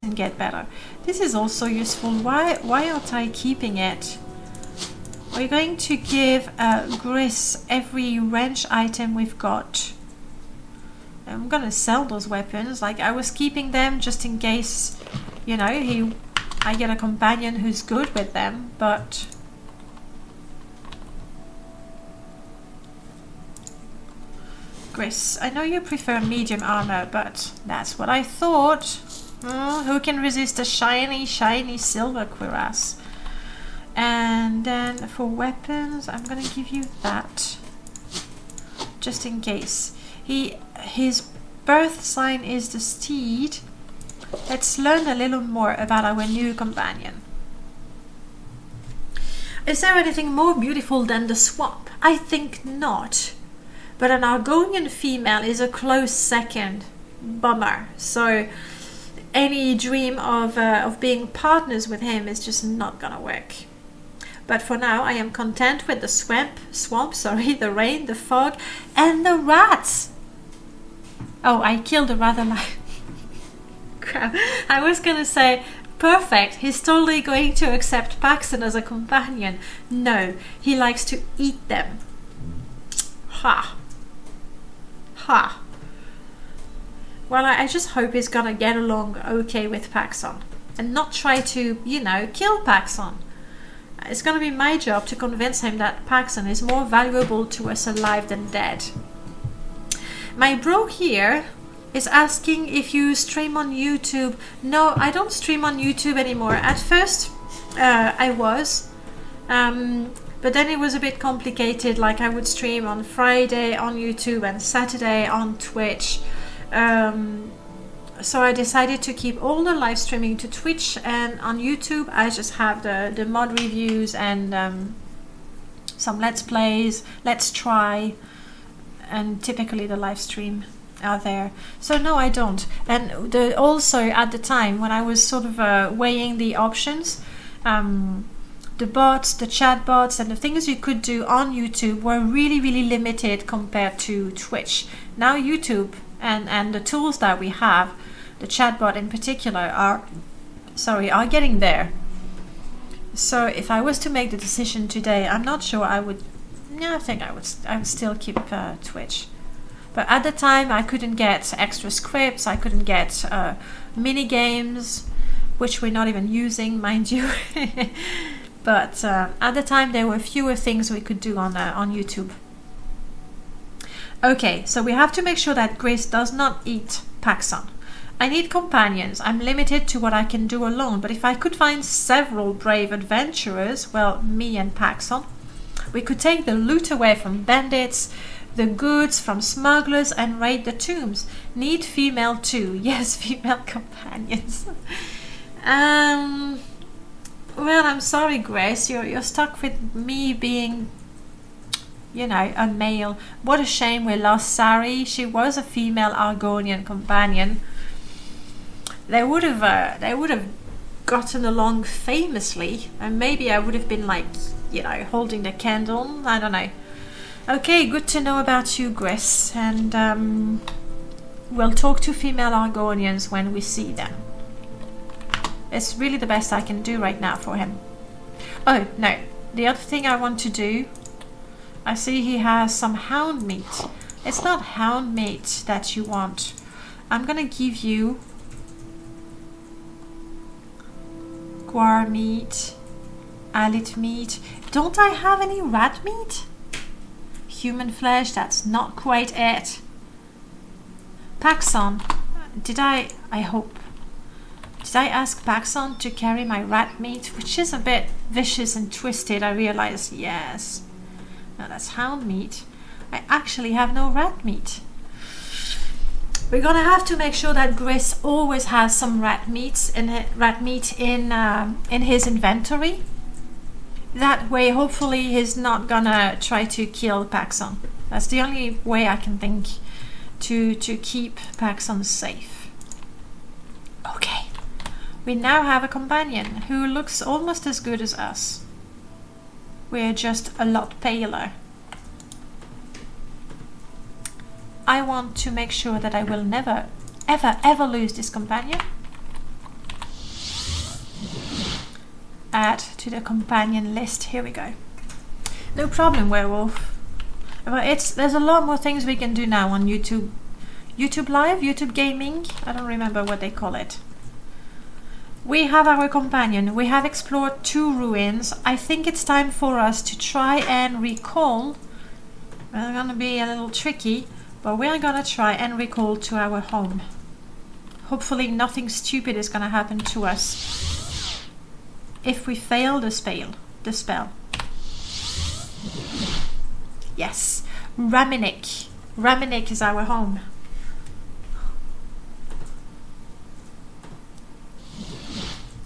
and get better. This is also useful. Why aren't I keeping it? We're going to give Gris every wrench item we've got. I'm gonna sell those weapons. Like, I was keeping them just in case, you know, I get a companion who's good with them, but Gris, I know you prefer medium armor, but that's what I thought. Who can resist a shiny silver cuirass? And then for weapons, I'm gonna give you that, just in case. His birth sign is the steed. Let's learn a little more about our new companion. Is there anything more beautiful than the swamp? I think not. But an Argonian female is a close second. Bummer. So any dream of being partners with him is just not gonna work. But for now, I am content with the swamp, the rain, the fog, and the rats. Oh, I killed a rat alive. Crap. I was gonna say, perfect, he's totally going to accept Paxton as a companion. No, he likes to eat them. Ha. Ha. Well, I just hope he's gonna get along okay with Paxton and not try to, you know, kill Paxton. It's gonna be my job to convince him that Paxton is more valuable to us alive than dead. My bro here is asking if you stream on YouTube. No, I don't stream on YouTube anymore. At first, I was. But then it was a bit complicated. Like, I would stream on Friday on YouTube and Saturday on Twitch. So I decided to keep all the live streaming to Twitch, and on YouTube I just have the mod reviews and some let's plays, let's try, and typically the live stream are there. So no, I don't. And also at the time when I was sort of weighing the options, the bots, the chat bots, and the things you could do on YouTube were really, really limited compared to Twitch. Now YouTube and the tools that we have, the chatbot in particular, are getting there. So if I was to make the decision today, I'm not sure I would. Yeah, I think I would still keep Twitch. But at the time, I couldn't get extra scripts. I couldn't get mini games, which we're not even using, mind you. But at the time, there were fewer things we could do on YouTube. Okay, so we have to make sure that Grace does not eat Paxton. I need companions. I'm limited to what I can do alone, but if I could find several brave adventurers, well, me and Paxton, we could take the loot away from bandits, the goods from smugglers, and raid the tombs. Need female too. Yes, female companions. Well, I'm sorry, Grace. You're stuck with me being, you know, a male. What a shame we lost Sari. She was a female Argonian companion. They would have gotten along famously, and maybe I would have been like, you know, holding the candle. I don't know. Okay, good to know about you, Gris, and we'll talk to female Argonians when we see them. It's really the best I can do right now for him. Oh, no. The other thing I want to do, I see he has some hound meat. It's not hound meat that you want. I'm gonna give you guar meat, alit meat. Don't I have any rat meat? Human flesh, that's not quite it. Paxton, did I ask Paxton to carry my rat meat? Which is a bit vicious and twisted, I realize. Yes. No, that's hound meat. I actually have no rat meat. We're gonna have to make sure that Gris always has some rat meat in his inventory. That way, hopefully, he's not gonna try to kill Paxton. That's the only way I can think to keep Paxton safe. Okay, we now have a companion who looks almost as good as us. We're just a lot paler. I want to make sure that I will never, ever, ever lose this companion. add to the companion list. Here we go. No problem, werewolf. But there's a lot more things we can do now on YouTube. YouTube Live, YouTube Gaming, I don't remember what they call it. We have our companion. We have explored 2 ruins. I think it's time for us to try and recall. We're gonna be a little tricky, but we're gonna try and recall to our home. Hopefully nothing stupid is gonna happen to us if we fail the spell. Yes, Raminik. Raminik is our home.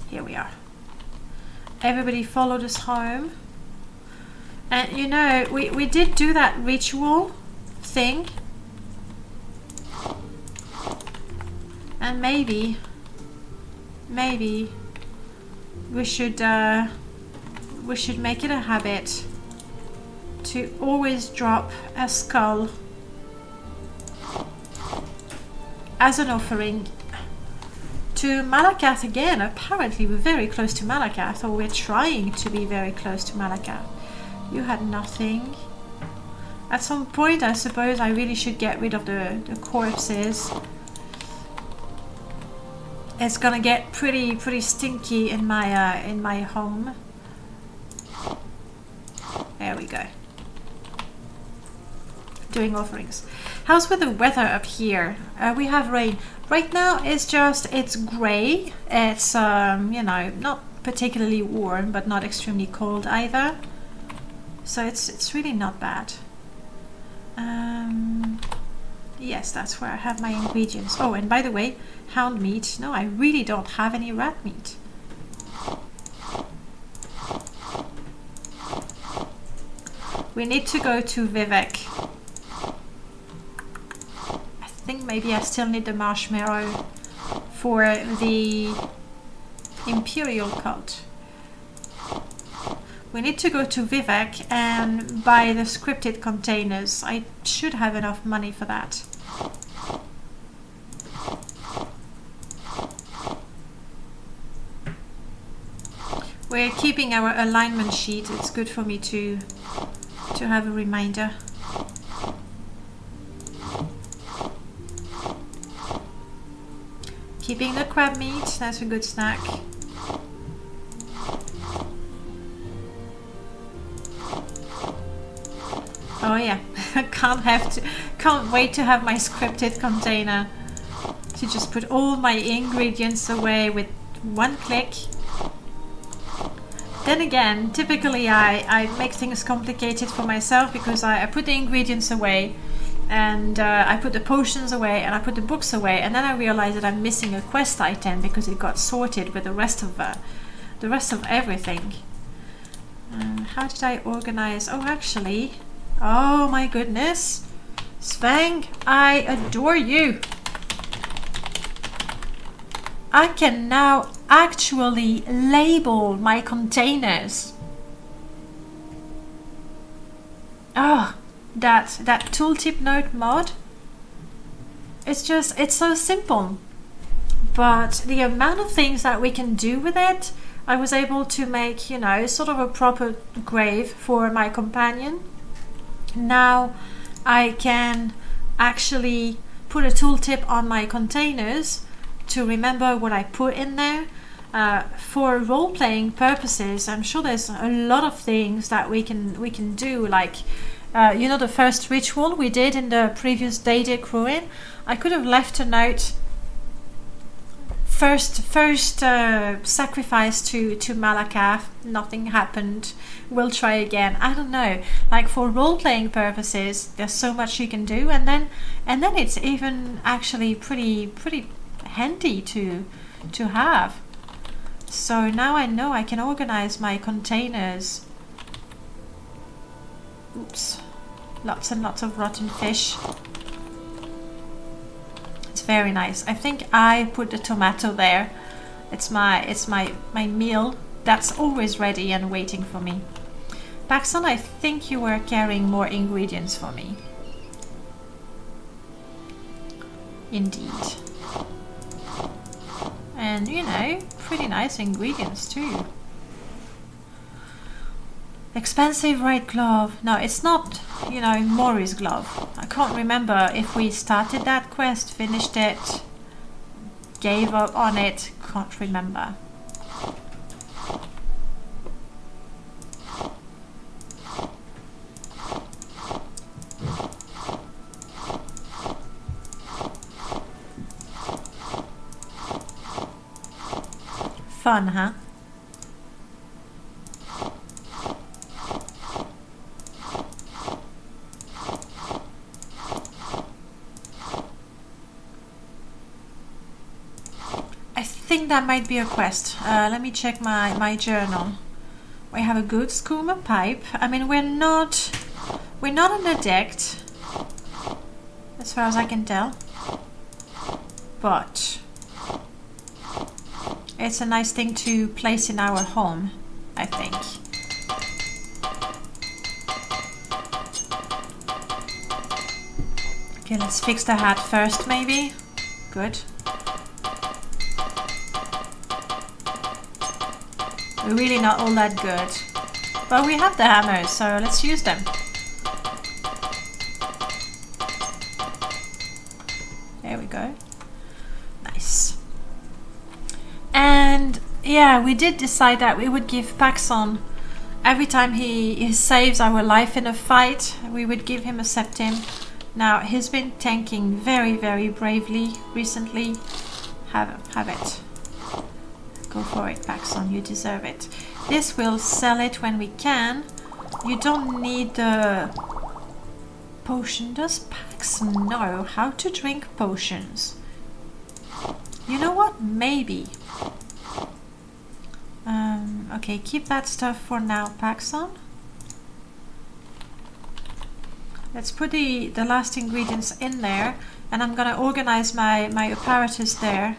Here we are. Everybody followed us home. And you know, we did do that ritual thing. And maybe we should make it a habit to always drop a skull as an offering to Malakath again. Apparently we're very close to Malakath, or we're trying to be very close to Malakath. You had nothing. At some point I suppose I really should get rid of the corpses. It's gonna get pretty stinky in my home. There we go. Doing offerings. How's with the weather up here? We have rain. Right now it's grey. It's you know, not particularly warm, but not extremely cold either. So it's really not bad. Yes, that's where I have my ingredients. Oh, and by the way, hound meat. No, I really don't have any rat meat. We need to go to Vivek. I think maybe I still need the marshmallow for the Imperial cult. We need to go to Vivek and buy the scripted containers. I should have enough money for that. We're keeping our alignment sheet. It's good for me to have a reminder. Keeping the crab meat, that's a good snack. Oh yeah, can't wait to have my scripted container to just put all my ingredients away with one click. Then again, typically I make things complicated for myself because I put the ingredients away and I put the potions away and I put the books away, and then I realize that I'm missing a quest item because it got sorted with the rest of everything. How did I organize? Oh, actually, oh my goodness, Svang, I adore you. I can now actually label my containers. Oh, that tooltip note mod. It's so simple. But the amount of things that we can do with it, I was able to make, you know, sort of a proper grave for my companion. Now I can actually put a tooltip on my containers to remember what I put in there. For role-playing purposes, I'm sure there's a lot of things that we can do, like you know, the first ritual we did in the previous Daedric ruin. I could have left a note. First sacrifice to Malakath, nothing happened, we'll try again. I don't know, like for role-playing purposes there's so much you can do, and then it's even actually pretty handy to have. So now I know I can organize my containers. Oops, lots and lots of rotten fish. It's very nice. I think I put the tomato there. It's my meal that's always ready and waiting for me. Paxton, I think you were carrying more ingredients for me. Indeed. And you know, pretty nice ingredients too. Expensive red glove. No, it's not, you know, Mori's glove. I can't remember if we started that quest, finished it, gave up on it. Can't remember. Fun, huh? I think that might be a quest. Let me check my journal. We have a good skooma pipe. I mean, we're not an addict, as far as I can tell, but it's a nice thing to place in our home, I think. Okay, let's fix the hat first, maybe. Good. We're really not all that good, but we have the hammers, so let's use them. There we go. Nice. And yeah, we did decide that we would give Paxson, every time he saves our life in a fight, we would give him a septim. Now, he's been tanking very, very bravely recently. Have it. Go for it, Paxson, you deserve it. This will sell it when we can. You don't need the potion. Does Paxson know how to drink potions? You know what? Maybe. Okay, keep that stuff for now, Paxson. Let's put the last ingredients in there, and I'm gonna organize my apparatus there.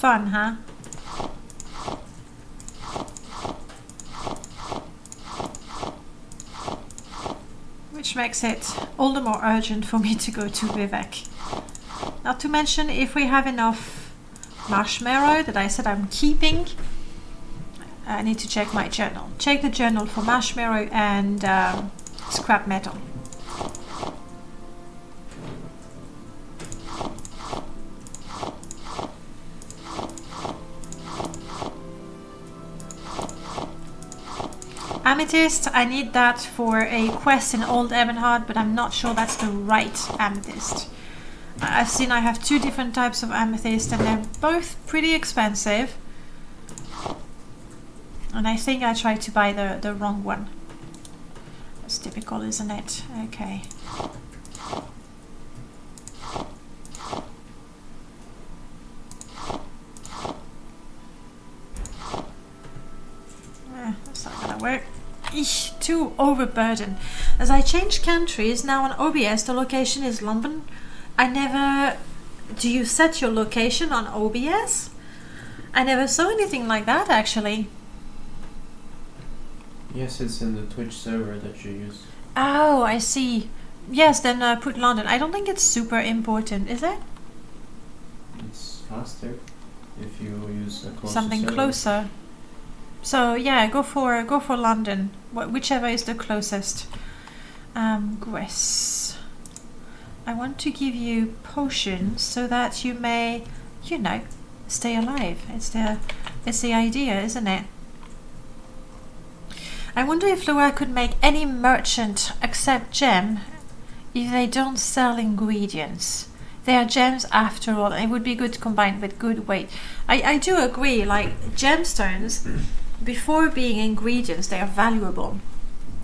Fun, huh? Which makes it all the more urgent for me to go to Vivek. Not to mention, if we have enough marshmallow that I said I'm keeping, I need to check my journal. Check the journal for marshmallow and scrap metal. Amethyst, I need that for a quest in Old Ebonheart, but I'm not sure that's the right amethyst. I've seen I have two different types of amethyst and they're both pretty expensive. And I think I tried to buy the wrong one. That's typical, isn't it? Okay. That's not gonna work. Eesh, too overburdened. As I change countries, now on OBS the location is London. I never... Do you set your location on OBS? I never saw anything like that, actually. Yes, it's in the Twitch server that you use. Oh, I see. Yes, then put London. I don't think it's super important, is it? It's faster if you use a closer Something server. closer. So yeah, go for London, whichever is the closest. Gris, I want to give you potions so that you may, you know, stay alive. It's the idea, isn't it? I wonder if Laura could make any merchant accept gem if they don't sell ingredients. They are gems after all, and it would be good combined with good weight. I do agree, like gemstones, before being ingredients, they are valuable.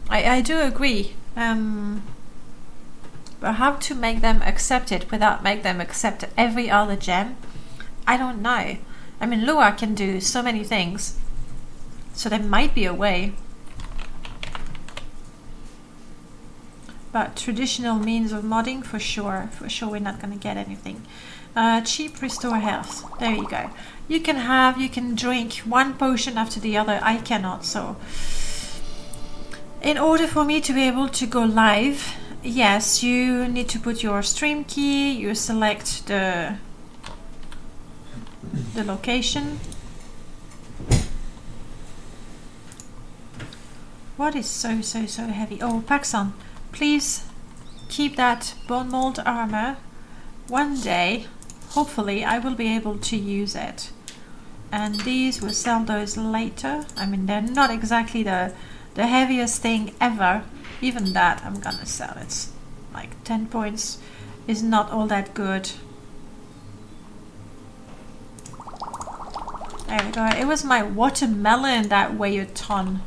I do agree. But how to make them accept it without make them accept every other gem? I don't know. I mean, Lua can do so many things, so there might be a way. But traditional means of modding, for sure we're not going to get anything. Cheap restore health. There you go. You can drink one potion after the other. I cannot. So in order for me to be able to go live yes, you need to put your stream key, you select the location. What is so heavy? Oh, Paxson, please keep that bone mold armor. One day, hopefully, I will be able to use it. And these, will sell those later. I mean, they're not exactly the heaviest thing ever. Even that I'm gonna sell. It's like 10 points is not all that good. There we go. It was my watermelon that weighed a ton.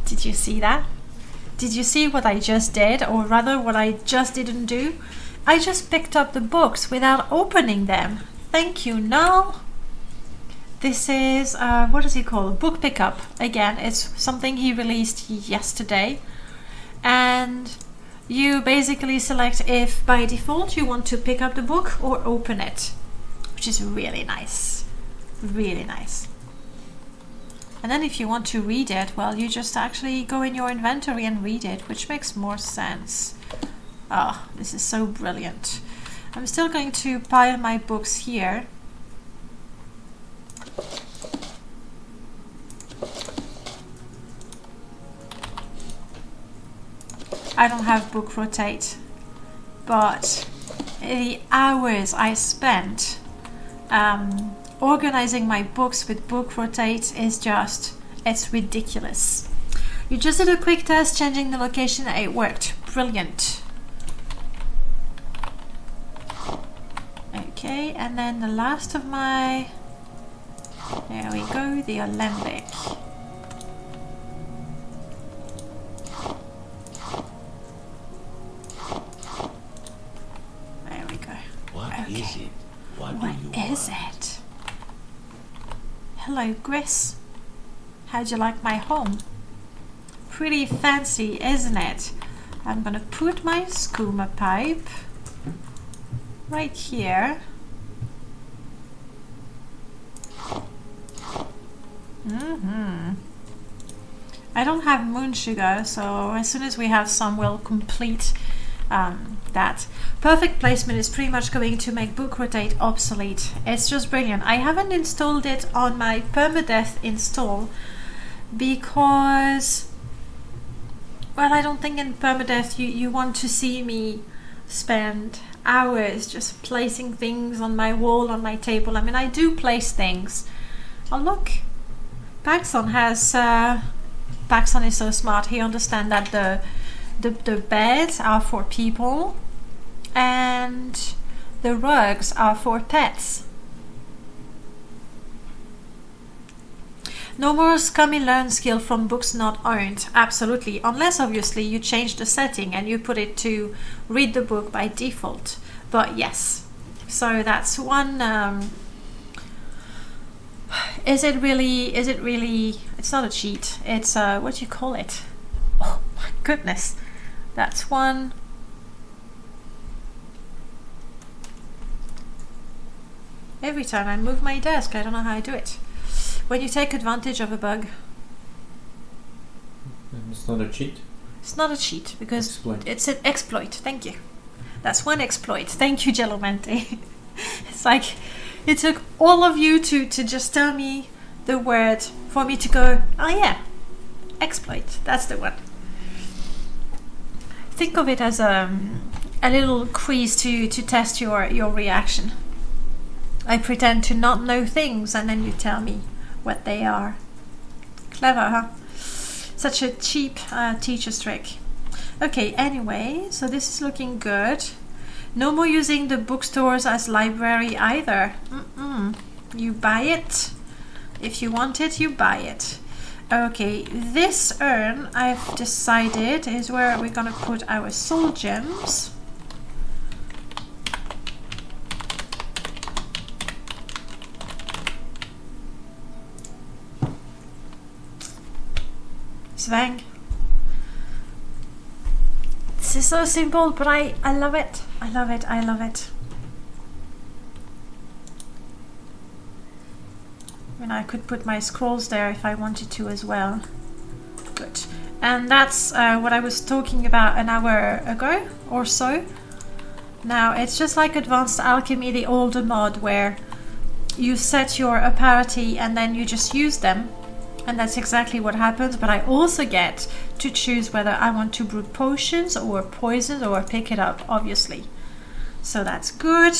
Did you see that? Did you see what I just did? Or rather, what I just didn't do? I just picked up the books without opening them. Thank you, Null. This is, what is it called? Book pickup. Again, it's something he released yesterday. And you basically select if by default you want to pick up the book or open it, which is really nice. Really nice. And then if you want to read it, well, you just actually go in your inventory and read it, which makes more sense. Oh, this is so brilliant. I'm still going to pile my books here. I don't have book rotate, but the hours I spent organizing my books with book rotate is just, it's ridiculous. You just did a quick test changing the location, it worked. Brilliant. Okay, and then the last of my, there we go, the alembic. There we go. What is it? What is it? Hello, Gris. How'd you like my home? Pretty fancy, isn't it? I'm gonna put my skooma pipe right here. I don't have moon sugar, so as soon as we have some, we'll complete that. Perfect placement is pretty much going to make book rotate obsolete. It's just brilliant. I haven't installed it on my permadeath install because, well, I don't think in permadeath you want to see me spend hours just placing things on my wall, on my table. I mean, I do place things. Oh, look. Paxson has... Paxson is so smart. He understands that the beds are for people and the rugs are for pets. No more scummy learn skill from books not owned. Absolutely. Unless obviously you change the setting and you put it to read the book by default. But yes. So that's one. Is it really, it's not a cheat. It's what do you call it? Oh my goodness. That's one. Every time I move my desk, I don't know how I do it. When you take advantage of a bug. It's not a cheat? It's not a cheat because Exploit. It's an exploit. Thank you. That's one exploit. Thank you, Gelomente. It's like it took all of you to just tell me the word for me to go, oh yeah, exploit. That's the one. Think of it as a little quiz to test your reaction. I pretend to not know things and then you tell me what they are. Clever, huh? Such a cheap teacher's trick. Okay, anyway, so this is looking good. No more using the bookstores as library either. You buy it. If you want it, you buy it. Okay, this urn I've decided is where we're gonna put our soul gems. Svang. This is so simple, but I love it. I love it. I love it. mean, I could put my scrolls there if I wanted to as well. Good. And that's what I was talking about an hour ago or so. Now, it's just like Advanced Alchemy, the older mod, where you set your apparity and then you just use them. And that's exactly what happens. But I also get to choose whether I want to brew potions or poisons or pick it up, obviously. So that's good.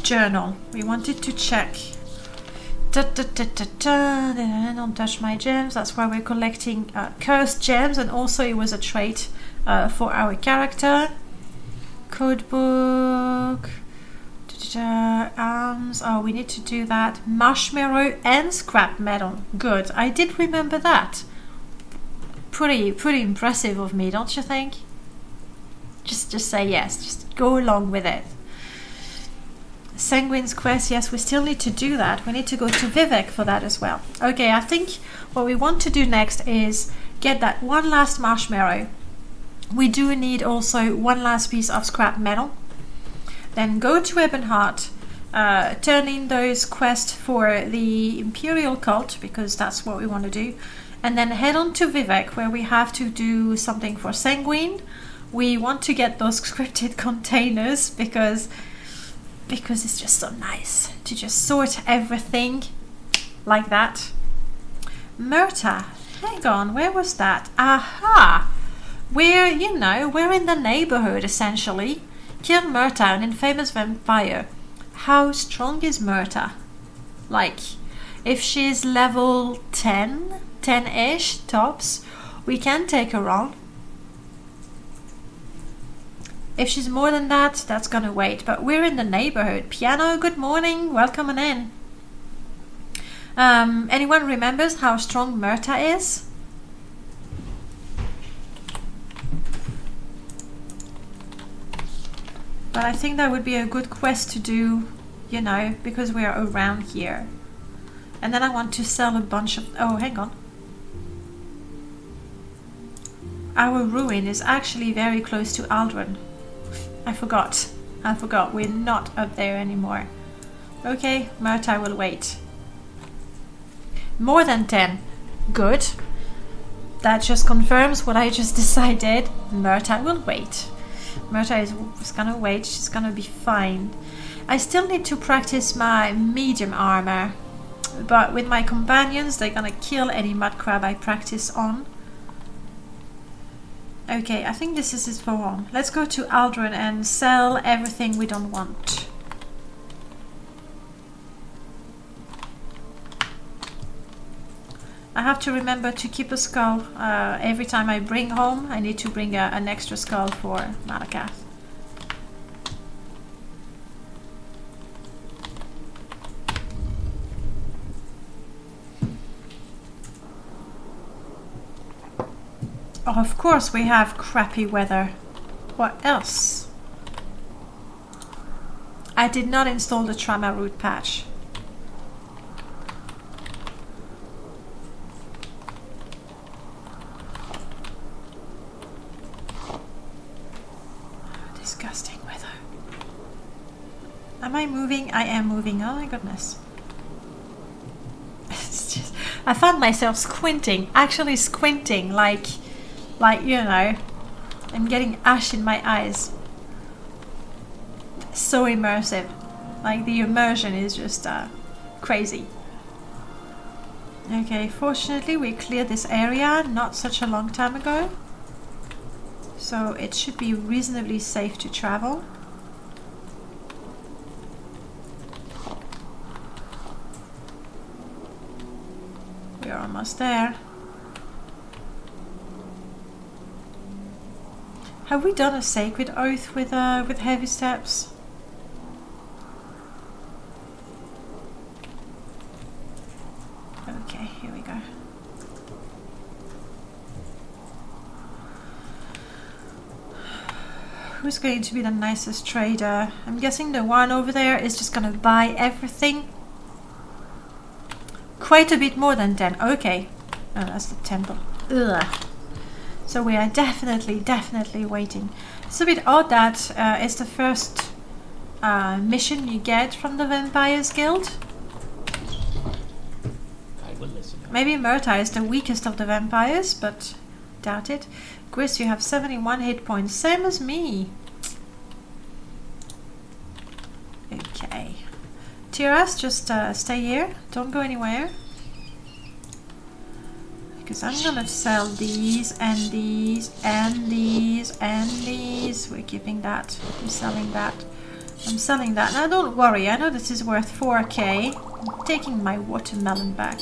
Journal. We wanted to check. Don't touch my gems. That's why we're collecting cursed gems, and also it was a trait for our character. Codebook. Arms. Oh, we need to do that. Marshmallow and scrap metal. Good. I did remember that. Pretty impressive of me, don't you think? Just say yes. Just go along with it. Sanguine's quest, yes, we still need to do that. We need to go to Vivek for that as well. Okay, I think what we want to do next is get that one last marshmallow. We do need also one last piece of scrap metal. Then go to Ebonheart, turn in those quests for the Imperial Cult, because that's what we want to do. And then head on to Vivek, where we have to do something for Sanguine. We want to get those scripted containers because it's just so nice to just sort everything like that. Murta, hang on, where was that? Aha! We're in the neighborhood, essentially. Kill Murta, an infamous vampire. How strong is Murta? Like, if she's level 10-ish tops, we can take her on. If she's more than that, that's gonna wait. But we're in the neighborhood. Piano, good morning. Welcome on in. Anyone remembers how strong Murta is? But I think that would be a good quest to do, because we're around here. And then I want to sell a bunch of... Oh, hang on. Our ruin is actually very close to Aldrin. I forgot. We're not up there anymore. Okay, Murta will wait. More than 10. Good. That just confirms what I just decided. Murta will wait. Murta is gonna wait. She's gonna be fine. I still need to practice my medium armor. But with my companions, they're gonna kill any mud crab I practice on. Okay, I think this is it for all. Let's go to Aldrin and sell everything we don't want. I have to remember to keep a skull. Every time I bring home, I need to bring an extra skull for Malakath. Oh, of course we have crappy weather. What else? I did not install the trauma root patch. Disgusting weather. Am I moving? I am moving. Oh my goodness. It's just, I found myself squinting, actually squinting, like I'm getting ash in my eyes. So immersive. Like the immersion is just crazy. Okay, fortunately we cleared this area not such a long time ago. So it should be reasonably safe to travel. We're almost there. Have we done a sacred oath with heavy steps? Okay, here we go. Who's going to be the nicest trader? I'm guessing the one over there is just gonna buy everything. Quite a bit more than 10. Okay. Oh, that's the temple. Ugh. So we are definitely waiting. It's a bit odd that it's the first mission you get from the Vampires Guild. I will listen. Maybe Murta is the weakest of the vampires, but doubt it. Gris, you have 71 hit points, same as me. Okay. Tiras, just stay here. Don't go anywhere. Because I'm gonna sell these and these and these and these. We're keeping that. I'm selling that. I'm selling that. Now don't worry, I know this is worth 4k. I'm taking my watermelon back.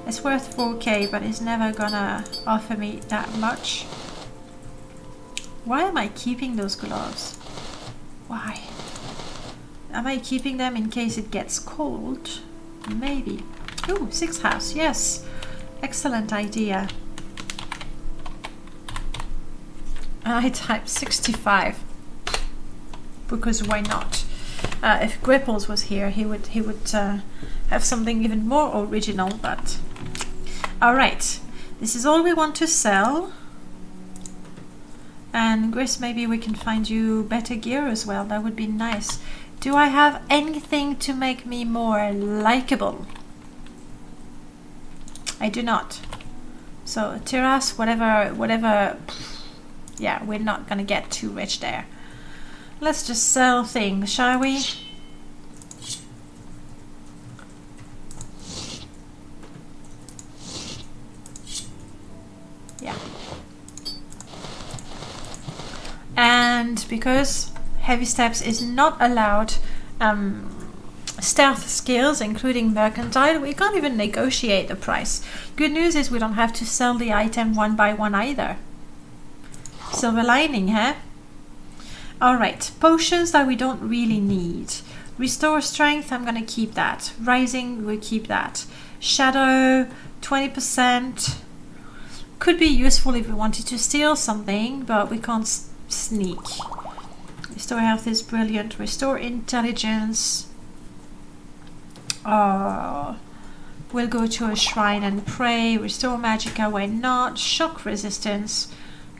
It's worth 4k, but it's never gonna offer me that much. Why am I keeping those gloves? Why? Am I keeping them in case it gets cold? Maybe. Ooh, 6th house, yes. Excellent idea. I type 65 because why not? If Gripples was here, he would have something even more original. But all right, this is all we want to sell. And Gris, maybe we can find you better gear as well. That would be nice. Do I have anything to make me more likable? I do not. So Tiras, whatever. Yeah, we're not gonna get too rich there. Let's just sell things, shall we? Yeah. And because Heavy Steps is not allowed stealth skills, including mercantile, we can't even negotiate the price. Good news is we don't have to sell the item one by one either. Silver lining, huh? Alright, potions that we don't really need. Restore strength, I'm gonna keep that. Rising, we'll keep that. Shadow, 20%. Could be useful if we wanted to steal something, but we can't sneak. Restore health is brilliant. Restore intelligence. We'll go to a shrine and pray. Restore magicka, why not? Shock resistance.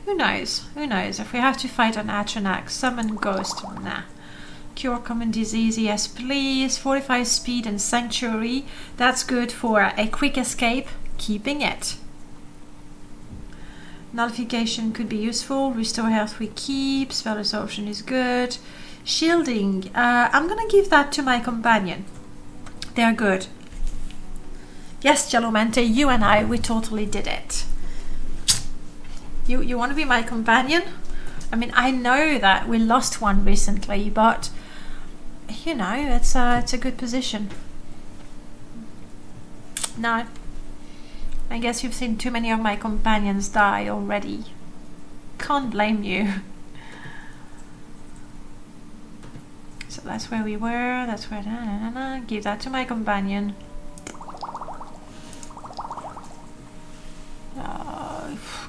Who knows? Who knows? If we have to fight an Atronax, summon ghost, nah. Cure common disease, yes please. Fortify speed and sanctuary. That's good for a quick escape. Keeping it. Nullification could be useful. Restore health we keep. Spell absorption is good. Shielding. I'm gonna give that to my companion. They're good. Yes, Jalomante, you and I, we totally did it. You want to be my companion? I mean, I know that we lost one recently, but you know, it's a good position. No, I guess you've seen too many of my companions die already. Can't blame you. So that's where we were. That's where. Give that to my companion.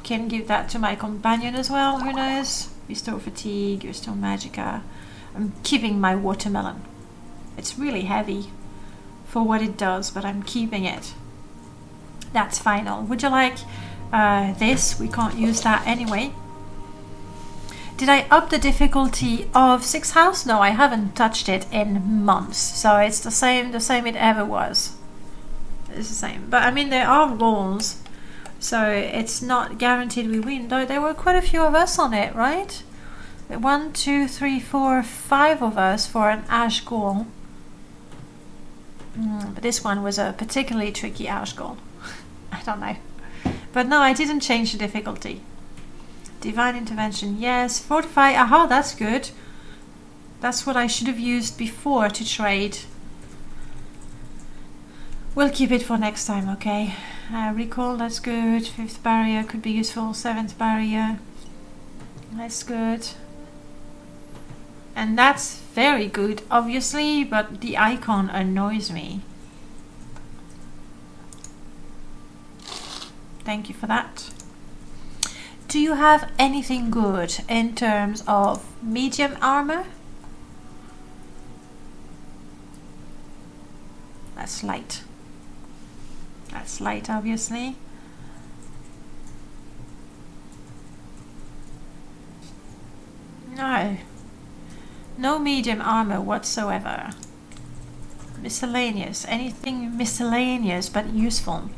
Can give that to my companion as well. Who knows? Restore fatigue. Restore magicka. I'm keeping my watermelon. It's really heavy for what it does, but I'm keeping it. That's final. Would you like this? We can't use that anyway. Did I up the difficulty of 6th house? No, I haven't touched it in months. So it's the same it ever was. It's the same. But I mean, there are rolls, so it's not guaranteed we win. Though there were quite a few of us on it, right? 1, 2, 3, 4, 5 of us for an ash goal. But this one was a particularly tricky ash goal. I don't know. But no, I didn't change the difficulty. Divine intervention, yes. Fortify, aha, that's good. That's what I should have used before to trade. We'll keep it for next time, okay? Recall, that's good. 5th barrier could be useful. 7th barrier, that's good. And that's very good, obviously, but the icon annoys me. Thank you for that. Do you have anything good in terms of medium armor? That's light. That's light, obviously. No. No medium armor whatsoever. Miscellaneous. Anything miscellaneous but useful?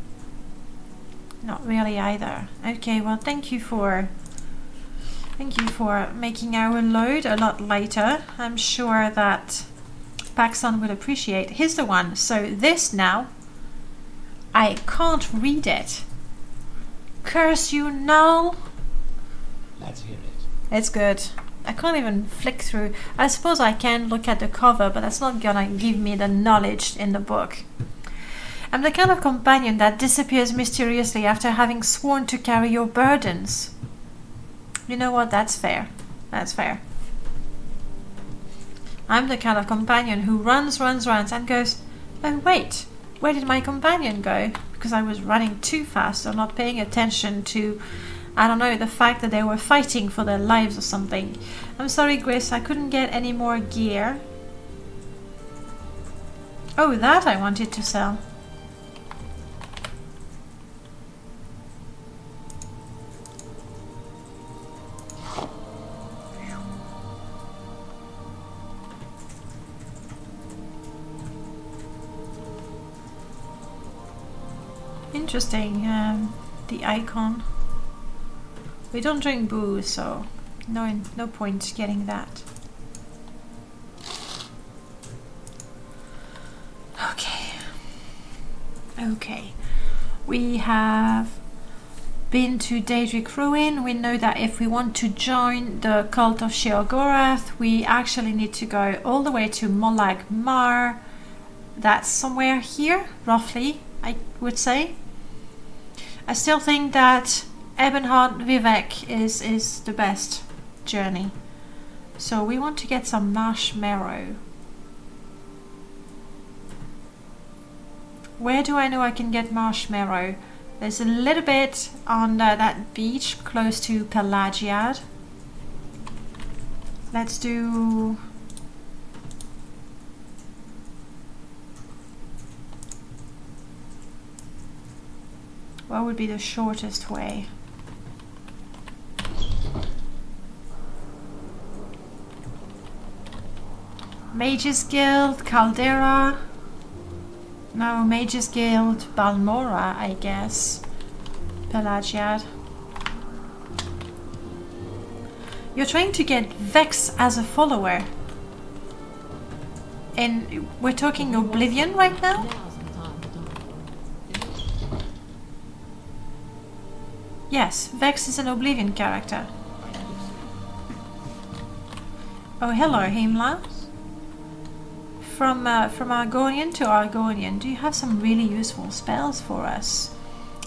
Not really either. Okay, well thank you for making our load a lot lighter. I'm sure that Paxson will appreciate. Here's the one. So this now, I can't read it. Curse you, Null. Let's hear it. It's good. I can't even flick through. I suppose I can look at the cover, but that's not gonna give me the knowledge in the book. I'm the kind of companion that disappears mysteriously after having sworn to carry your burdens. You know what? That's fair. That's fair. I'm the kind of companion who runs and goes, oh wait, where did my companion go? Because I was running too fast or not paying attention to, I don't know, the fact that they were fighting for their lives or something. I'm sorry, Grace, I couldn't get any more gear. Oh, that I wanted to sell. Interesting, the icon. We don't drink booze, so no point getting that. Okay. We have been to Daedric Ruin. We know that if we want to join the cult of Sheogorath, we actually need to go all the way to Molag Mar. That's somewhere here, roughly, I would say. I still think that Ebonheart Vivek is the best journey. So we want to get some marshmallow. Where do I know I can get marshmallow? There's a little bit on that beach close to Pelagiad. Let's do... what would be the shortest way? Mages Guild, Caldera. No, Mages Guild, Balmora, I guess. Pelagiad. You're trying to get Vex as a follower. And we're talking Oblivion right now? Yes, Vex is an Oblivion character. Oh, hello, Himla. From Argonian to Argonian, do you have some really useful spells for us?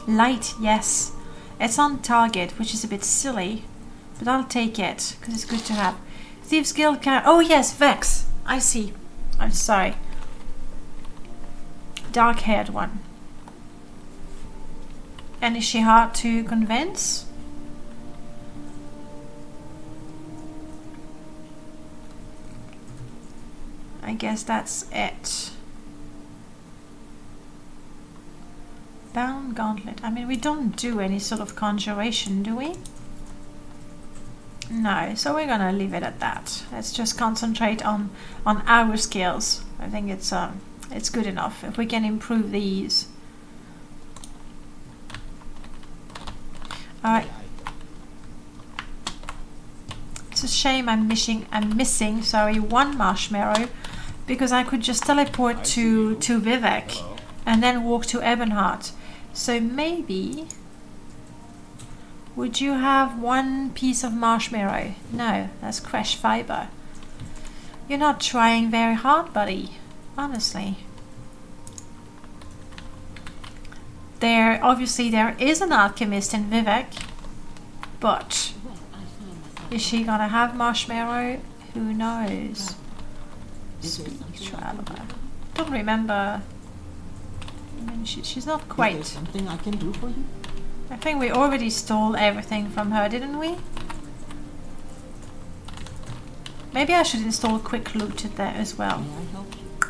Light, yes. It's on target, which is a bit silly, but I'll take it, because it's good to have. Thieves Guild character. Oh yes, Vex. I see. I'm sorry. Dark-haired one. And is she hard to convince? I guess that's it. Bound Gauntlet. I mean, we don't do any sort of conjuration, do we? No, so we're gonna leave it at that. Let's just concentrate on our skills. I think it's good enough. If we can improve these. Alright. It's a shame I'm missing one marshmallow, because I could just teleport to Vivek and then walk to Ebonheart. So maybe, would you have one piece of marshmallow? No, that's crushed fiber. You're not trying very hard, buddy. Honestly. Obviously there is an alchemist in Vivek, but is she gonna have marshmallow? Who knows? Speak traveler. Don't remember. I mean, she's not quite. Is there something I can do for you? I think we already stole everything from her, didn't we? Maybe I should install quick loot there as well. May I help you?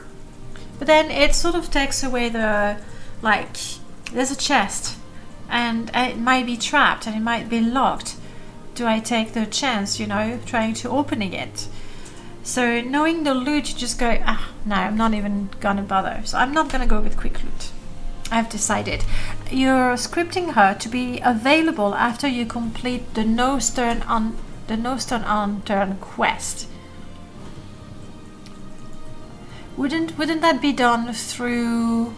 But then it sort of takes away the, like, there's a chest and it might be trapped and it might be locked. Do I take the chance, you know, trying to opening it? So knowing the loot, you just go, no, I'm not even gonna bother. So I'm not gonna go with quick loot. I've decided. You're scripting her to be available after you complete the No Stone Unturned quest. Wouldn't that be done through?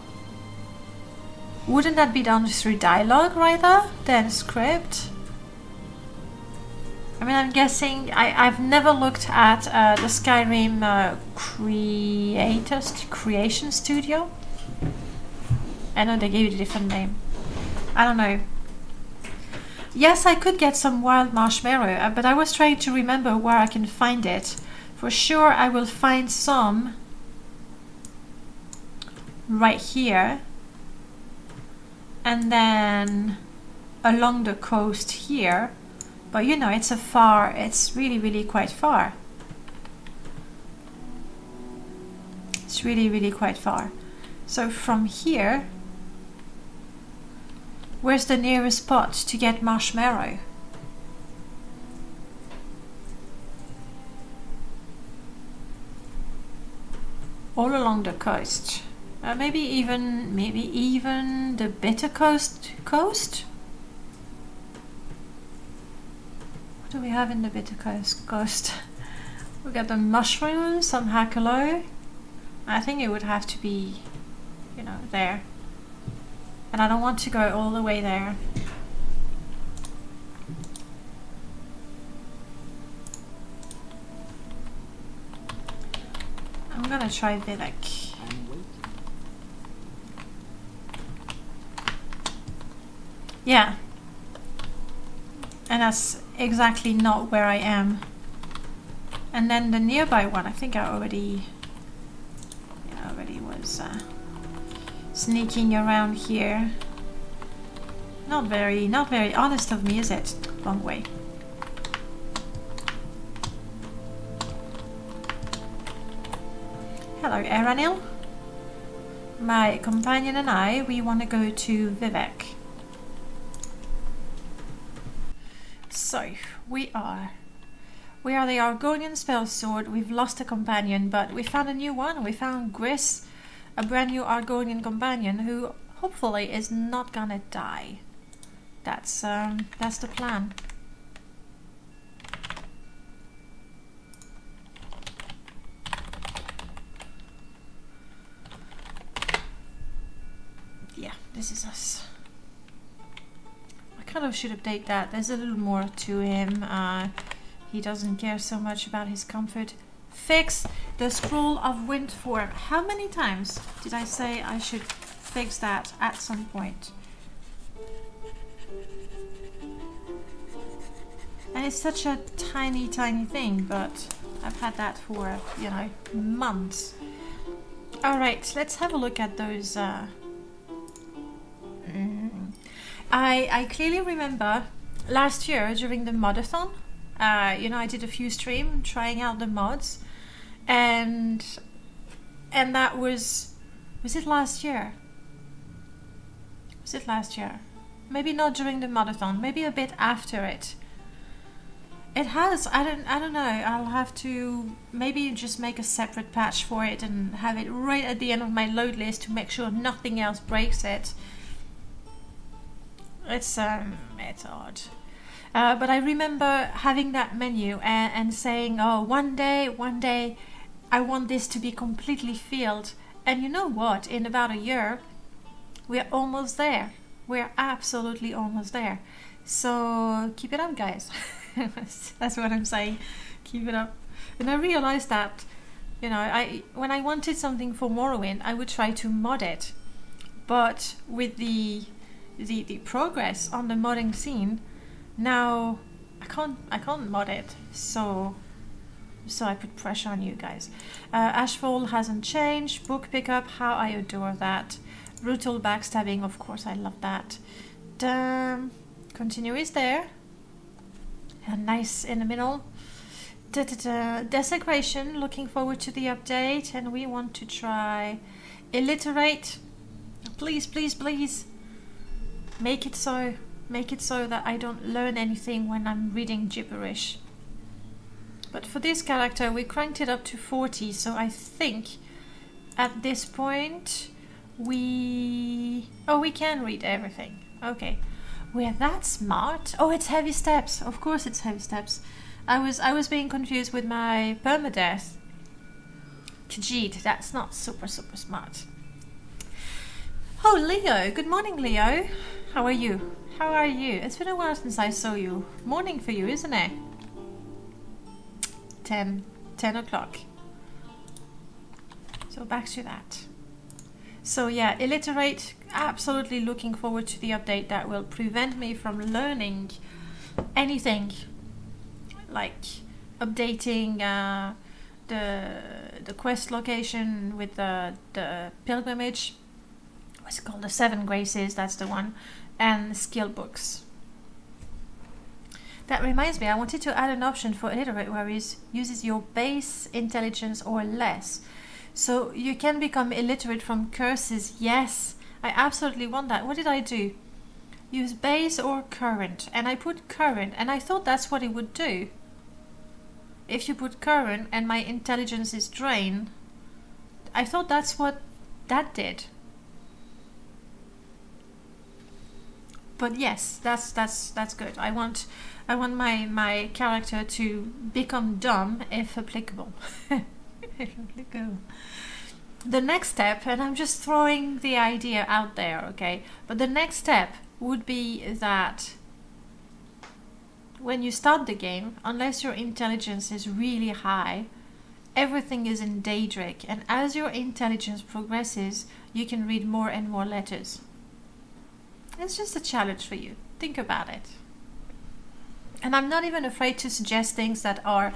Wouldn't that be done through dialogue rather than script? I mean, I'm guessing. I've never looked at the Skyrim creation studio. I know they gave it a different name. I don't know. Yes, I could get some wild marshmallow, but I was trying to remember where I can find it. For sure, I will find some right here. And then along the coast here. But you know, it's really, really quite far. It's really, really quite far. So from here, where's the nearest spot to get marshmallow? All along the coast. Maybe even the Bitter Coast. What do we have in the Bitter Coast? We got the mushrooms, some hackalo. I think it would have to be, you know, there. And I don't want to go all the way there. I'm gonna try Vivek. Yeah. And that's exactly not where I am. And then the nearby one, I think I already was sneaking around here. Not very honest of me, is it? Wrong way. Hello, Eranil. My companion and I, we want to go to Vivek. So, we are the Argonian Spellsword. We've lost a companion, but we found a new one. We found Gris, a brand new Argonian companion who hopefully is not gonna die. That's the plan. Yeah, this is us. I kind of should update that. There's a little more to him. He doesn't care so much about his comfort. Fix the Scroll of Wind form. How many times did I say I should fix that at some point? And it's such a tiny thing, but I've had that for, you know, months. Alright, let's have a look at those. I clearly remember last year during the modathon, you know, I did a few streams trying out the mods, and that was it last year? Was it last year? Maybe not during the modathon, maybe a bit after it. It has, I don't know, I'll have to maybe just make a separate patch for it and have it right at the end of my load list to make sure nothing else breaks it. It's odd. But I remember having that menu and saying, oh, one day I want this to be completely filled. And you know what? In about a year, we're almost there. We're absolutely almost there. So keep it up, guys. That's what I'm saying. Keep it up. And I realized that, you know, when I wanted something for Morrowind, I would try to mod it. But with the progress on the modding scene, now I can't mod it, so I put pressure on you guys. Ashfall hasn't changed. Book pickup, how I adore that. Brutal backstabbing, of course, I love that. Continue is there. And nice in the middle. Desecration, looking forward to the update, and we want to try illiterate. Please, please, please. Make it so that I don't learn anything when I'm reading gibberish. But for this character, we cranked it up to 40, so I think at this point we can read everything. Okay, we're that smart. Oh, it's heavy steps. Of course, it's heavy steps. I was being confused with my permadeath. Khajiit, that's not super smart. Oh, Leo. Good morning, Leo. How are you? How are you? It's been a while since I saw you. Morning for you, isn't it? 10 o'clock. So back to that. So yeah, illiterate. Absolutely looking forward to the update that will prevent me from learning anything, like updating the quest location with the pilgrimage. What's it called? The 7 Graces. That's the one, and skill books. That reminds me, I wanted to add an option for illiterate where it uses your base intelligence or less. So you can become illiterate from curses. Yes, I absolutely want that. What did I do? Use base or current. And I put current, and I thought that's what it would do. If you put current and my intelligence is drained, I thought that's what that did. But yes, that's good. I want my character to become dumb if applicable. The next step, and I'm just throwing the idea out there, okay? But the next step would be that when you start the game, unless your intelligence is really high, everything is in Daedric, and as your intelligence progresses, you can read more and more letters. It's just a challenge for you. Think about it. And I'm not even afraid to suggest things that are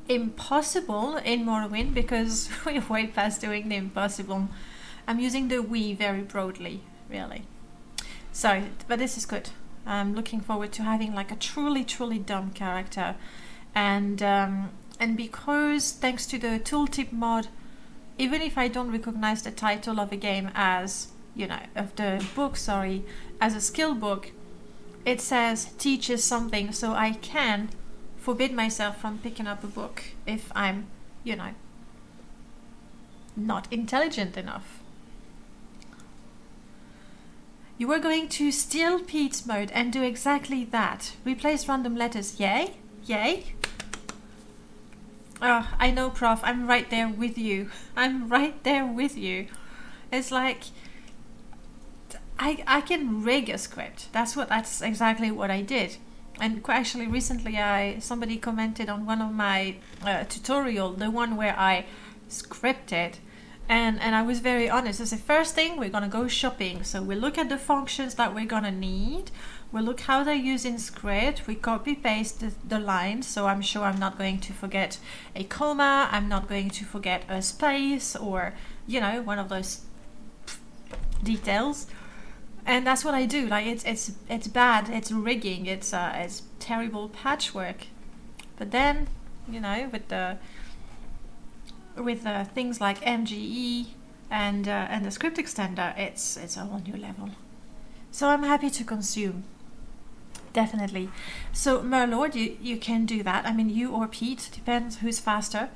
impossible in Morrowind, because we're way past doing the impossible. I'm using the we very broadly, really. So, but this is good. I'm looking forward to having like a truly dumb character, and because thanks to the tooltip mod, even if I don't recognize the title of a game as, you know, of the book, sorry, as a skill book, it says teaches something, so I can forbid myself from picking up a book if I'm, you know, not intelligent enough. You were going to steal Pete's mode and do exactly that. Replace random letters. Yay? Yay? Oh, I know, Prof. I'm right there with you. I'm right there with you. It's like I can rig a script. That's exactly what I did. And actually recently somebody commented on one of my tutorial, the one where I scripted, and I was very honest. I said, first thing, we're gonna go shopping. So we look at the functions that we're gonna need. We look how they're used in script. We copy paste the lines. So I'm sure I'm not going to forget a comma. I'm not going to forget a space, or, you know, one of those details. And that's what I do. Like it's bad. It's rigging. It's terrible patchwork. But then, you know, with the things like MGE and the script extender, it's a whole new level. So I'm happy to consume. Definitely. So Merlord, you can do that. I mean, you or Pete, depends who's faster.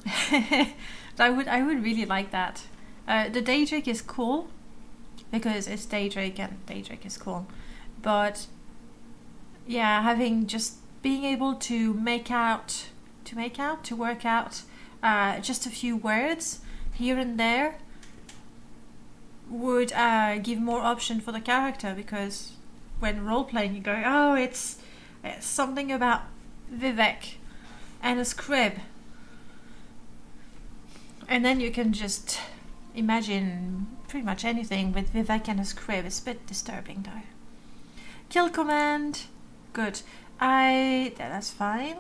I would really like that. The Daedric is cool, because it's Daedric and Daedric is cool. But yeah, being able to work out just a few words here and there would give more option for the character, because when role-playing you go, oh, it's something about Vivek and a scrib, and then you can just imagine pretty much anything with Vivek and a scrib. It's a bit disturbing though. Kill command, good. That's fine.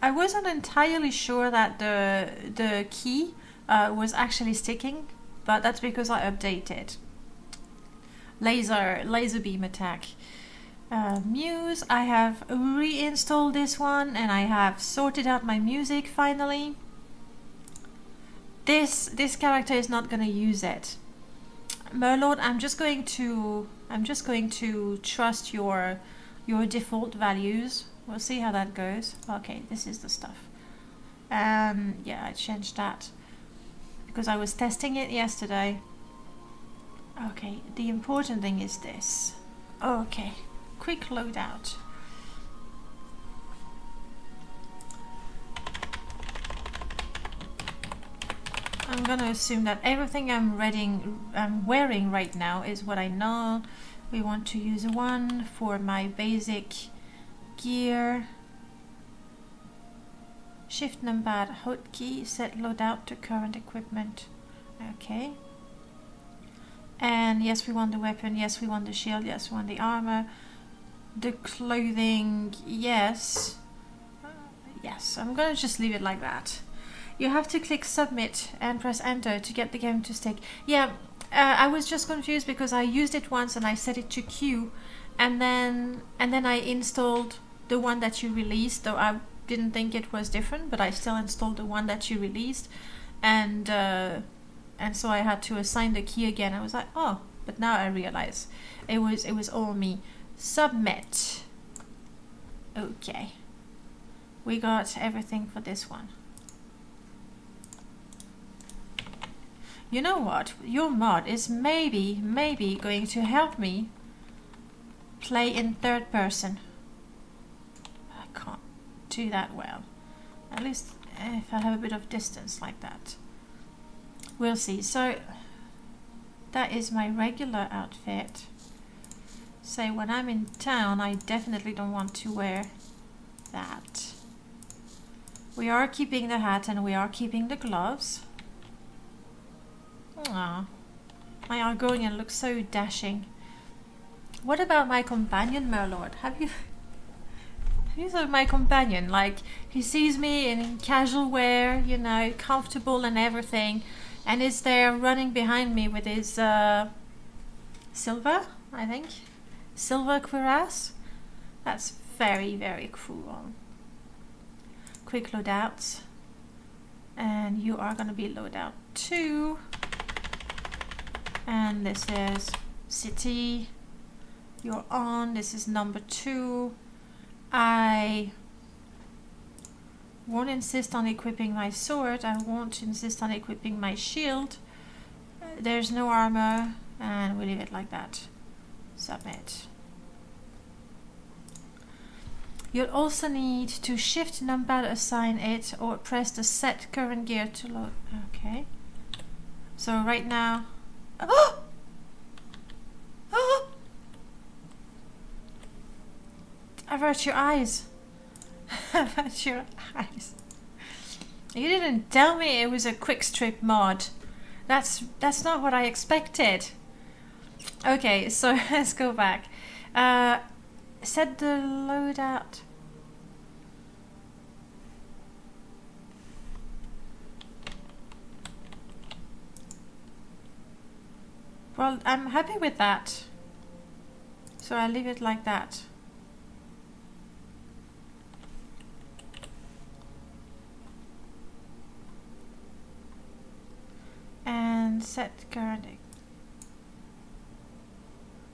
I wasn't entirely sure that the key was actually sticking, but that's because I updated. Laser beam attack. Muse, I have reinstalled this one, and I have sorted out my music finally. This character is not going to use it. Merlord, I'm just going to trust your default values We'll see how that goes. Okay, this is the stuff. Yeah, I changed that because I was testing it yesterday. Okay, the important thing is this. Okay, quick loadout. I'm gonna assume that everything I'm wearing right now is what I know. We want to use one for my basic gear. Shift numpad hotkey, set loadout to current equipment. Okay. And yes, we want the weapon, yes, we want the shield, yes, we want the armor. The clothing, yes. Yes, I'm gonna just leave it like that. You have to click submit and press enter to get the game to stick. Yeah, I was just confused because I used it once and I set it to queue, and then I installed the one that you released, though I didn't think it was different, but I still installed the one that you released, and so I had to assign the key again. I was like, oh, but now I realize it was all me. Submit. Okay, we got everything for this one. You know what? Your mod is maybe going to help me play in third person. I can't do that well. At least if I have a bit of distance like that. We'll see. So that is my regular outfit. So when I'm in town, I definitely don't want to wear that. We are keeping the hat and we are keeping the gloves. Aww, my Argonian looks so dashing. What about my companion, Merlord? Have you thought of my companion? Like, he sees me in casual wear, you know, comfortable and everything, and is there running behind me with his silver, I think? Silver cuirass? That's very, very cruel. Quick loadouts. And you are gonna be loadout 2. And this is city. You're on. This is number 2. I won't insist on equipping my sword. I won't insist on equipping my shield. There's no armor, and we leave it like that. Submit. You'll also need to shift numpad, assign it, or press the set current gear to load. Okay. So right now. Oh! Oh! Avert your eyes. Avert your eyes. You didn't tell me it was a quick strip mod. That's not what I expected. Okay, so let's go back. Set the loadout. Well, I'm happy with that. So I'll leave it like that. And set current.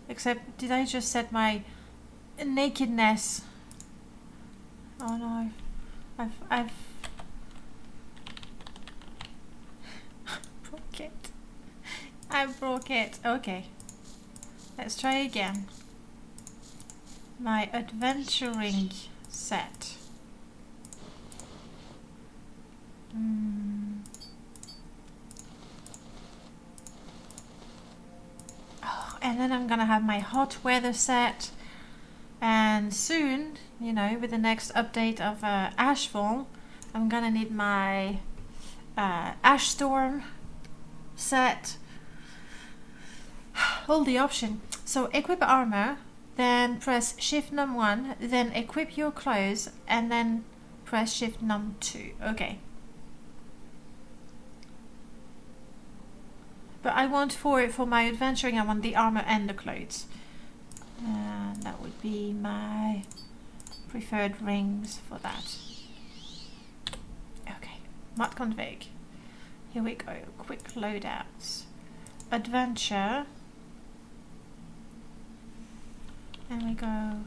Except, did I just set my nakedness? Oh no. I've broke it. I broke it. Okay. Let's try again. My adventuring set. Oh, and then I'm gonna have my hot weather set. And soon, you know, with the next update of Ashfall, I'm gonna need my Ash Storm set. Hold the option. So equip armor, then press shift num 1, then equip your clothes, and then press shift num 2. Okay. But I want for my adventuring, I want the armor and the clothes. And that would be my preferred rings for that. Okay. Mod config. Here we go. Quick loadouts. Adventure. And we go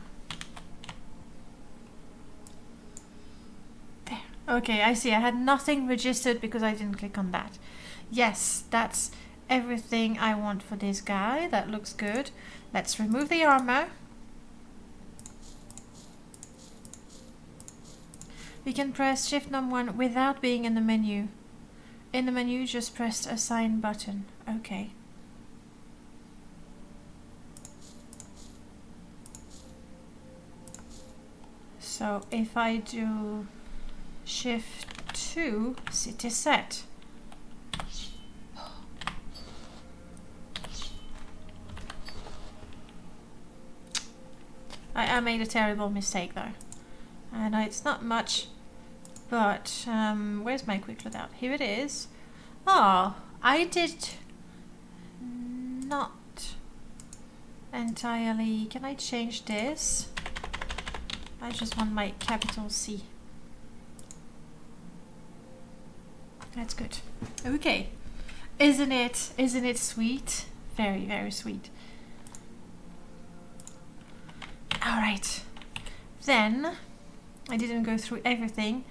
Okay, I see. I had nothing registered because I didn't click on that. Yes, that's everything I want for this guy. That looks good. Let's remove the armor. We can press Shift num1 without being in the menu. In the menu, just press Assign button. Okay. So if I do Shift 2, it is set. I made a terrible mistake though. I know it's not much, but where's my quick loadout? Here it is. Oh, I did not entirely. Can I change this? I just want my capital C. That's good. Okay. Isn't it sweet? Very, very sweet. Alright. Then, I didn't go through everything.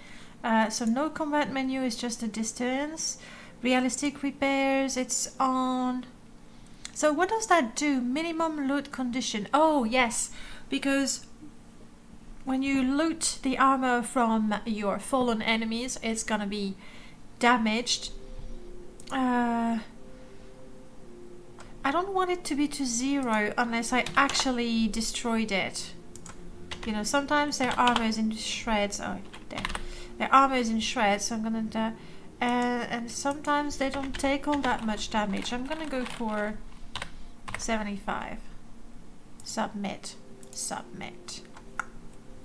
So no combat menu is just a distance. Realistic repairs, it's on. So what does that do? Minimum loot condition. Oh, yes. Because when you loot the armor from your fallen enemies, it's gonna be damaged. I don't want it to be to 0 unless I actually destroyed it. You know, sometimes their armor is in shreds. Oh, there. Their armor is in shreds, so I'm gonna... and sometimes they don't take all that much damage. I'm gonna go for 75. Submit. Submit.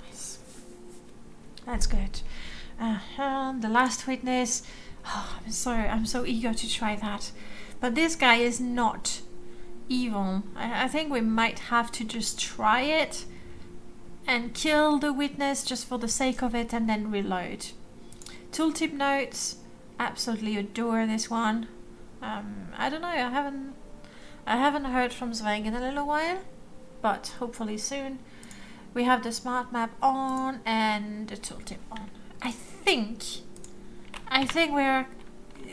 Nice. That's good. The last witness. Oh, I'm so eager to try that. But this guy is not evil. I think we might have to just try it and kill the witness just for the sake of it and then reload. Tooltip notes. Absolutely adore this one. I don't know. I haven't heard from Sven in a little while, but hopefully soon. We have the smart map on and the tooltip on. I think we're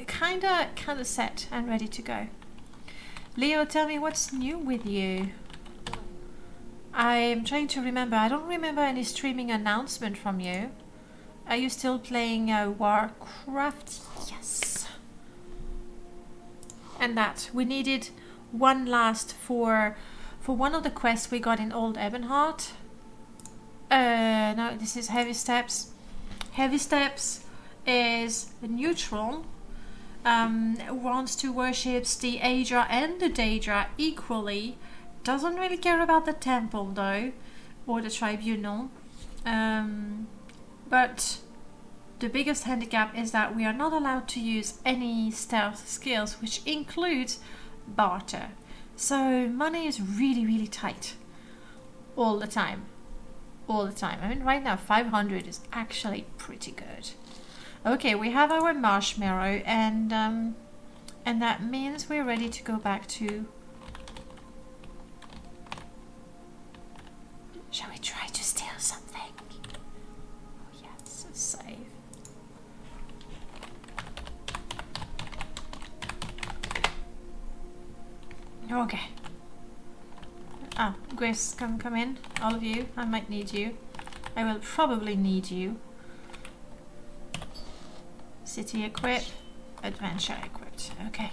kinda set and ready to go. Leo, tell me what's new with you. I'm trying to remember. I don't remember any streaming announcement from you. Are you still playing Warcraft? Yes. And that we needed one last for one of the quests we got in Old Ebonheart. No, this is Heavy Steps. Heavy Steps is neutral. Wants to worship the Aedra and the Daedra equally. Doesn't really care about the temple though, or the tribunal. But the biggest handicap is that we are not allowed to use any stealth skills, which includes barter. So money is really, really tight. All the time. All the time. I mean, right now 500 is actually pretty good. Okay, we have our marshmallow, and that means we're ready to go back to... Shall we try to steal something? Oh yes, save. Okay. Ah, Grace, come in. All of you. I might need you. I will probably need you. City equip. Adventure equipped. Okay.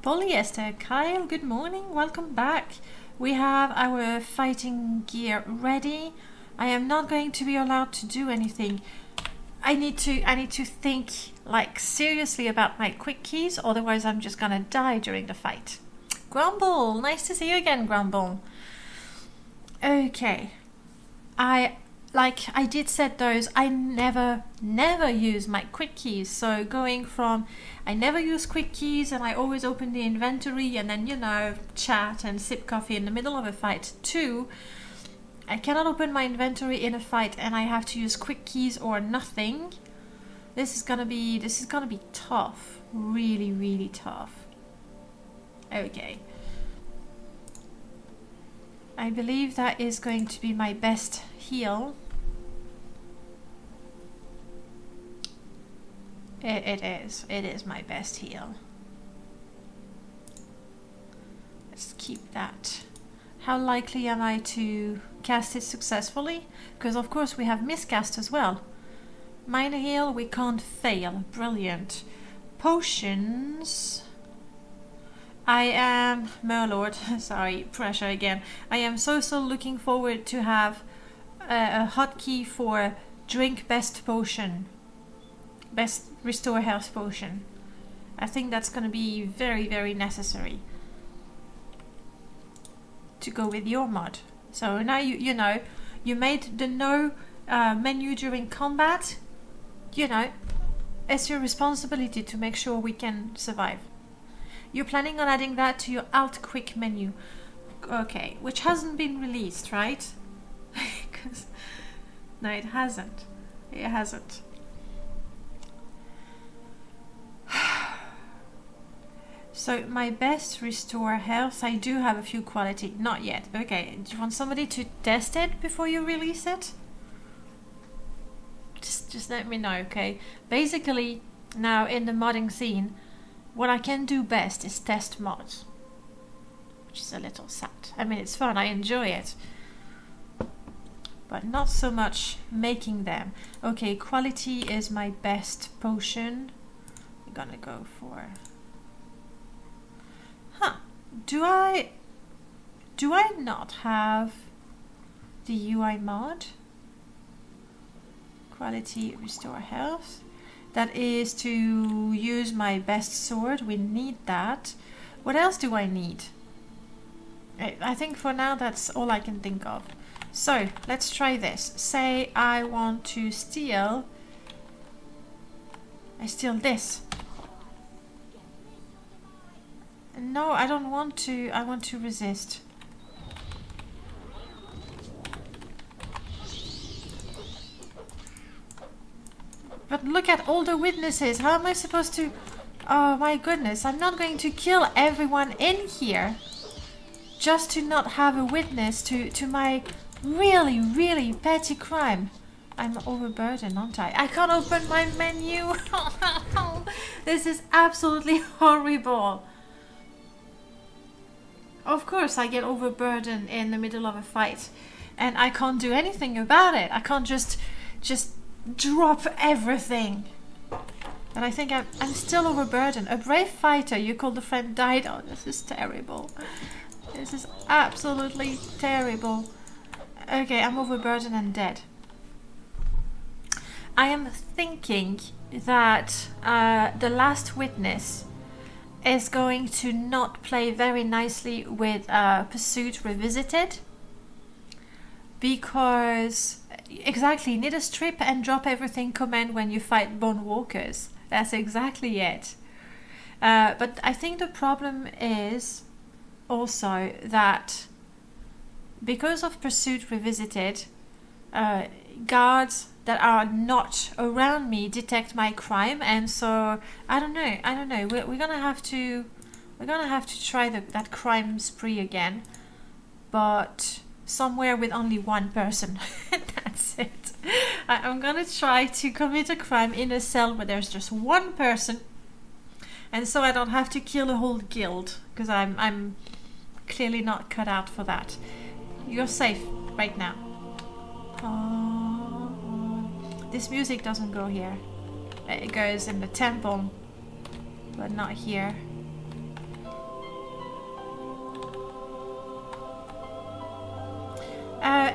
Polyester. Kyle, good morning. Welcome back. We have our fighting gear ready. I am not going to be allowed to do anything. I need to think like seriously about my quick keys, otherwise I'm just gonna die during the fight. Grumble, nice to see you again, Grumble. Okay. I did set those. I never use my quick keys. So going from I never use quick keys and I always open the inventory and then, you know, chat and sip coffee in the middle of a fight, to I cannot open my inventory in a fight and I have to use quick keys or nothing. This is gonna be tough. Really, really tough. Okay. I believe that is going to be my best heal. It is. It is my best heal. Let's keep that. How likely am I to cast it successfully? Because of course we have miscast as well. Minor heal, we can't fail. Brilliant. Potions. I am... Merlord, sorry, pressure again. I am so looking forward to have a hotkey for drink best potion. Best restore health potion. I think that's going to be very necessary to go with your mod. So now you know, you made the no menu during combat. You know, it's your responsibility to make sure we can survive. You're planning on adding that to your alt quick menu. Okay, which hasn't been released, right? No, it hasn't. It hasn't. So my best restore health, I do have a few quality. Not yet. Okay, do you want somebody to test it before you release it? Just let me know, okay? Basically, now in the modding scene, what I can do best is test mods. Which is a little sad. I mean, it's fun, I enjoy it. But not so much making them. Okay, quality is my best potion. I'm gonna go for... Huh. Do I not have the UI mod? Quality restore health. That is to use my best sword. We need that. What else do I need? I think for now that's all I can think of. So let's try this. Say I want to steal. I steal this. No, I don't want to. I want to resist. But look at all the witnesses. How am I supposed to... Oh my goodness. I'm not going to kill everyone in here just to not have a witness to my really petty crime. I'm overburdened, aren't I? I can't open my menu. This is absolutely horrible. Of course I get overburdened in the middle of a fight and I can't do anything about it. I can't just drop everything. And I think I'm still overburdened. A brave fighter you called a friend died. Oh, this is terrible. This is absolutely terrible. Okay, I'm overburdened and dead. I am thinking that the last witness is going to not play very nicely with Pursuit Revisited, because exactly, need a strip and drop everything command when you fight bone walkers. That's exactly it. But I think the problem is also that because of Pursuit Revisited, guards that are not around me detect my crime, and so I don't know. We're gonna have to try that crime spree again, but somewhere with only one person. That's it. I'm gonna try to commit a crime in a cell where there's just one person, and so I don't have to kill a whole guild, because I'm clearly not cut out for that. You're safe right now. This music doesn't go here. It goes in the temple, but not here.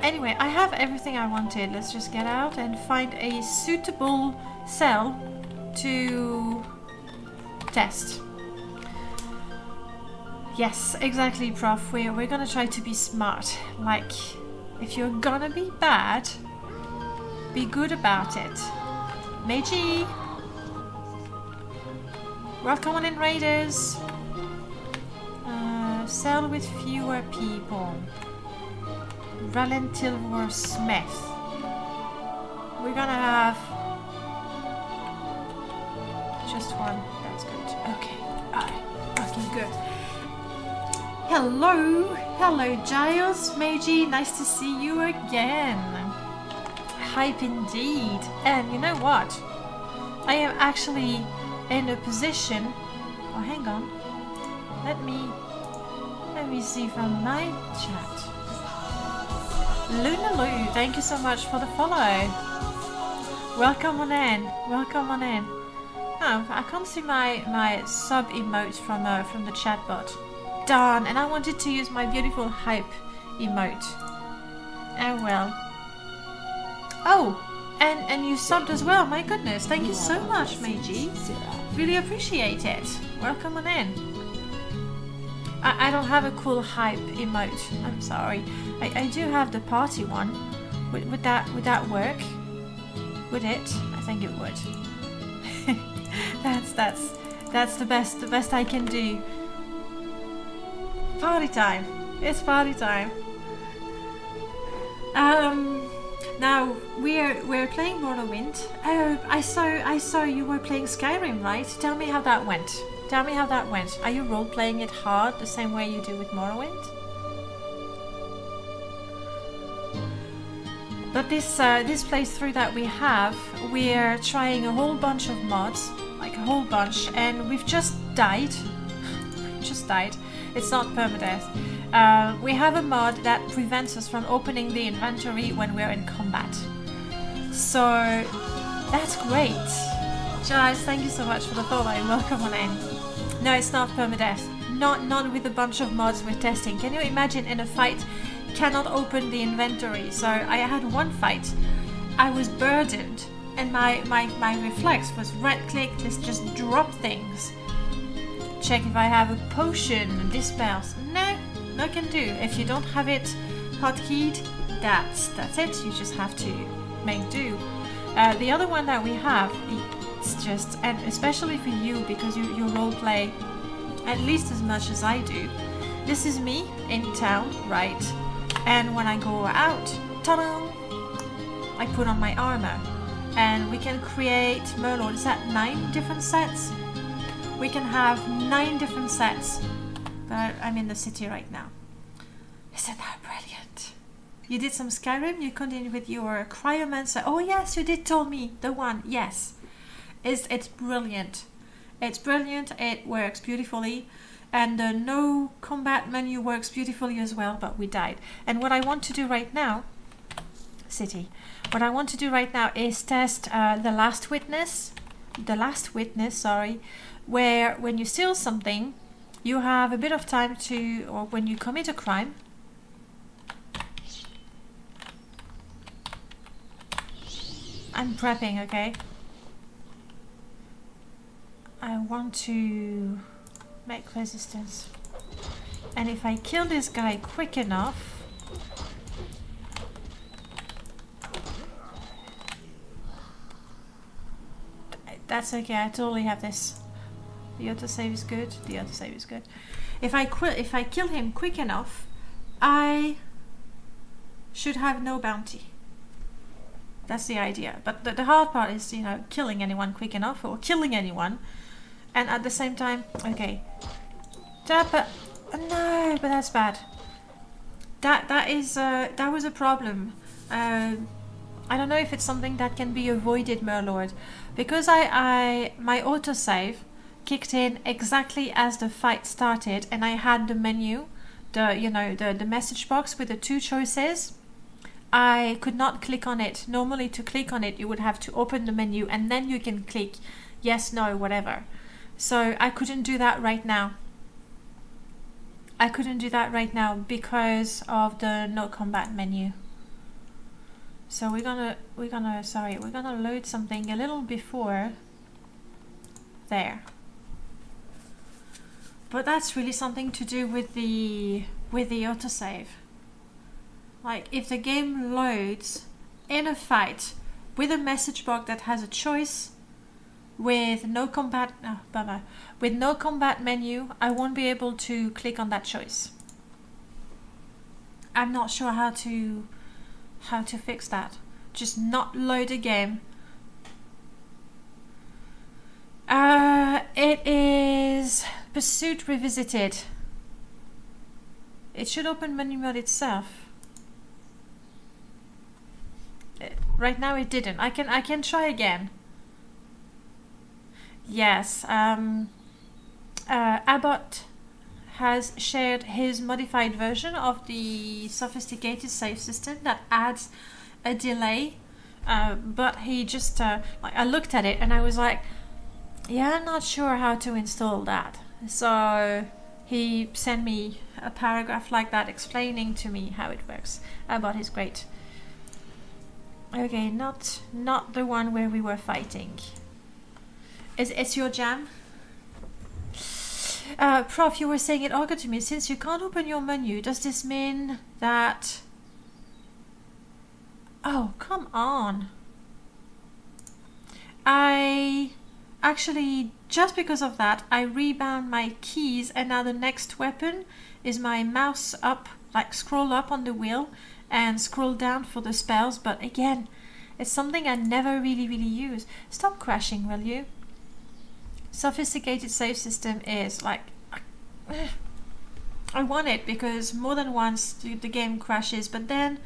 Anyway, I have everything I wanted. Let's just get out and find a suitable cell to test. Yes, exactly, Prof. We're gonna try to be smart. Like, if you're gonna be bad, be good about it. Meiji! Welcome on in, Raiders! Cell with fewer people. Valentilvor Smith. We're gonna have just one. That's good. Okay. Alright. Okay, good. Hello Giles, Meiji. Nice to see you again. Hype indeed. And you know what? I am actually in a position. Oh, hang on. Let me see from my chat. Luna Lou, thank you so much for the follow. Welcome on in. Welcome on in. Oh, I can't see my sub emote from the chat bot. Darn, and I wanted to use my beautiful hype emote. Oh well. Oh, and you subbed as well. My goodness, thank you so much, Meiji. Really appreciate it. Welcome on in. I don't have a cool hype emote. I'm sorry. I do have the party one. Would that work? Would it? I think it would. that's the best I can do. Party time. It's party time. Now we're playing Morrowind. Oh, I saw you were playing Skyrim, right? Tell me how that went. Tell me how that went. Are you role playing it hard the same way you do with Morrowind? But this playthrough that we have, we're trying a whole bunch of mods, like a whole bunch, and we've just died. Just died. It's not permadeath. We have a mod that prevents us from opening the inventory when we're in combat. So that's great. Giles, thank you so much for the follow. Welcome on in. No, it's not permadeath. Not with a bunch of mods we're testing. Can you imagine in a fight, cannot open the inventory? So I had one fight. I was burdened, and my reflex was right click. Let's just drop things. Check if I have a potion. Dispels. No can do. If you don't have it hotkeyed, that's it. You just have to make do. The other one that we have, it's just, and especially for you because you role play at least as much as I do. This is me in town, right? And when I go out, ta-da! I put on my armor, and we can create Merlord. Is that 9 different sets? We can have 9 different sets. But I'm in the city right now. Isn't that brilliant? You did some Skyrim, you continued with your cryomancer. Oh yes, you did tell me the one. Yes. It's brilliant. It's brilliant. It works beautifully. And the no combat menu works beautifully as well, but we died. And what I want to do right now, what I want to do right now is test the last witness, where when you steal something, you have a bit of time to, or when you commit a crime, I'm prepping, okay? I want to make resistance. And if I kill this guy quick enough, that's okay, I totally have this. The autosave is good. The autosave is good. If I kill him quick enough, I should have no bounty. That's the idea. But the hard part is, you know, killing anyone quick enough, or killing anyone, and at the same time, okay. But no, but that's bad. That was a problem. I don't know if it's something that can be avoided, Merlord, because my autosave kicked in exactly as the fight started, and I had the menu, the message box with the 2 choices. I could not click on it. Normally to click on it you would have to open the menu and then you can click yes, no, whatever. So I couldn't do that right now. Because of the no combat menu. So we're gonna load something a little before there. But that's really something to do with the autosave. Like if the game loads in a fight with a message box that has a choice with no combat menu, I won't be able to click on that choice. I'm not sure how to fix that. Just not load a game. It is Pursuit Revisited. It should open menu mode itself. Right now it didn't. I can try again. Yes. Abbott has shared his modified version of the sophisticated save system that adds a delay. But he just, I looked at it and I was like, yeah, I'm not sure how to install that. So he sent me a paragraph like that explaining to me how it works. Abbott is great. Okay, not the one where we were fighting. It's your jam? Prof, you were saying it occurred to me, since you can't open your menu, does this mean that... Oh, come on. Actually, just because of that, I rebound my keys, and now the next weapon is my mouse up, like scroll up on the wheel and scroll down for the spells. But again, it's something I never really use. Stop crashing, will you? Sophisticated save system is like... I want it because more than once the game crashes, but then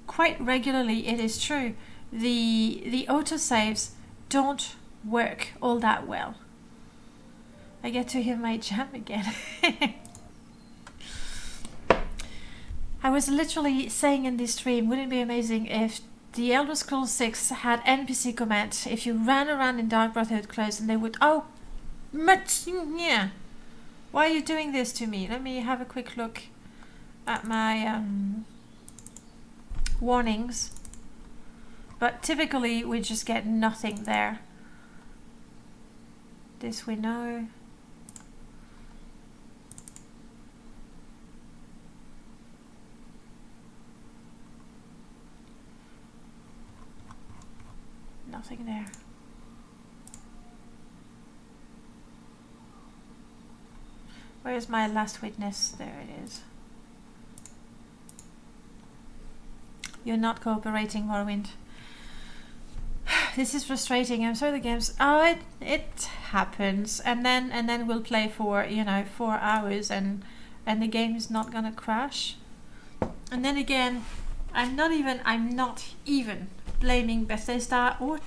quite regularly it is true. The autosaves don't work all that well. I get to hear my jam again. I was literally saying in this stream, wouldn't it be amazing if the Elder Scrolls 6 had NPC comment if you ran around in Dark Brotherhood clothes and they would, oh, yeah, why are you doing this to me? Let me have a quick look at my warnings. But typically we just get nothing there. This we know. Nothing there. Where's my last witness? There it is. You're not cooperating, Morrowind. This is frustrating. I'm sorry, the game's... Oh, it happens. And then we'll play for, 4 hours and the game is not gonna crash. And then again, I'm not even blaming Bethesda or